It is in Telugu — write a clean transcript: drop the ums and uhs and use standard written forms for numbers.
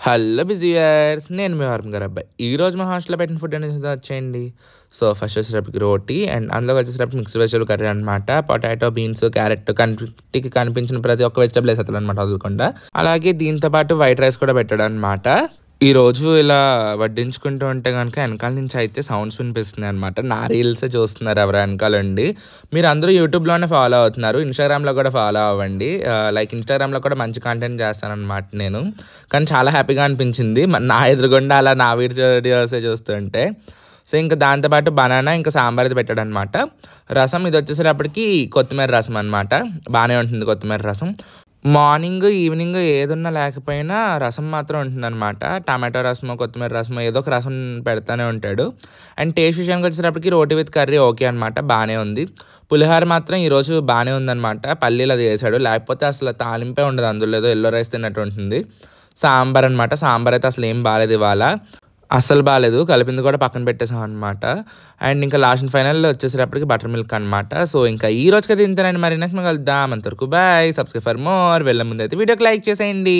హలో బిజియర్స్, నేను మీ వారం గారు అబ్బాయి. ఈరోజు మా హాస్టల్లో పెట్టిన ఫుడ్ అనేది వచ్చేయండి. సో ఫస్ట్ వచ్చేసరికి రోటీ అండ్ అందులో వచ్చేసరికి మిక్స్డ్ వెజిటబుల్ కర్రీ అనమాట. పొటాటో, బీన్స్, క్యారెట్ కంటికి కనిపించిన ప్రతి ఒక్క వెజిటబుల్ వేసేస్తాడు అనమాట వదలకుండా. అలాగే దీంతో పాటు వైట్ రైస్ కూడా పెట్టాడు అనమాట. ఈరోజు ఇలా వడ్డించుకుంటూ ఉంటే కనుక వెనకాల నుంచి అయితే సౌండ్స్ వినిపిస్తున్నాయి అనమాట. నా రీల్సే చూస్తున్నారు ఎవరు వెనకాలండి. మీరు అందరూ యూట్యూబ్లోనే ఫాలో అవుతున్నారు, ఇన్స్టాగ్రామ్లో కూడా ఫాలో అవ్వండి. లైక్ ఇన్స్టాగ్రామ్లో కూడా మంచి కంటెంట్ చేస్తానన్నమాట నేను. కానీ చాలా హ్యాపీగా అనిపించింది నా ఎదురుగుండా అలా నా వీడియోసే చూస్తుంటే. సో ఇంకా దాంతోపాటు బనానా ఇంకా సాంబార్ అయితే పెట్టాడు అనమాట. రసం ఇది వచ్చేసరికి కొత్తిమీర రసం అనమాట. బాగానే ఉంటుంది కొత్తిమీర రసం. మార్నింగ్, ఈవినింగ్ ఏదున్నా లేకపోయినా రసం మాత్రం ఉంటుందన్నమాట. టమాటో రసమో, కొత్తిమీర రసమో ఏదో ఒక రసం పెడతానే ఉంటాడు. అండ్ టేస్ట్ విషయానికి వచ్చేటప్పటికి రోటీ విత్ కర్రీ ఓకే అనమాట, బాగానే ఉంది. పులిహోర మాత్రం ఈరోజు బాగానే ఉందన్నమాట. పల్లీలు అది వేసాడు, లేకపోతే అసలు తాలింపే ఉండదు అందులో, ఏదో ఎల్లో రైస్ తిన్నట్టు ఉంటుంది. సాంబార్ అనమాట, సాంబార్ అయితే అసలు ఏం బాగాలేదు ఇవాళ, అస్సలు బాగాలేదు. కలిపింది కూడా పక్కన పెట్టేసాం అనమాట. అండ్ ఇంకా లాస్ట్ అండ్ ఫైనల్ వచ్చేసేటప్పటికి బటర్ మిల్క్ అనమాట. సో ఇంకా ఈ రోజుకి అయితే ఇంతేనండి. మరి నెక్స్ట్ మనం కలుద్దాం. అంతవరకు బాయ్. Subscribe for more. వెళ్ళే ముందు అయితే వీడియోకి లైక్ చేసేయండి.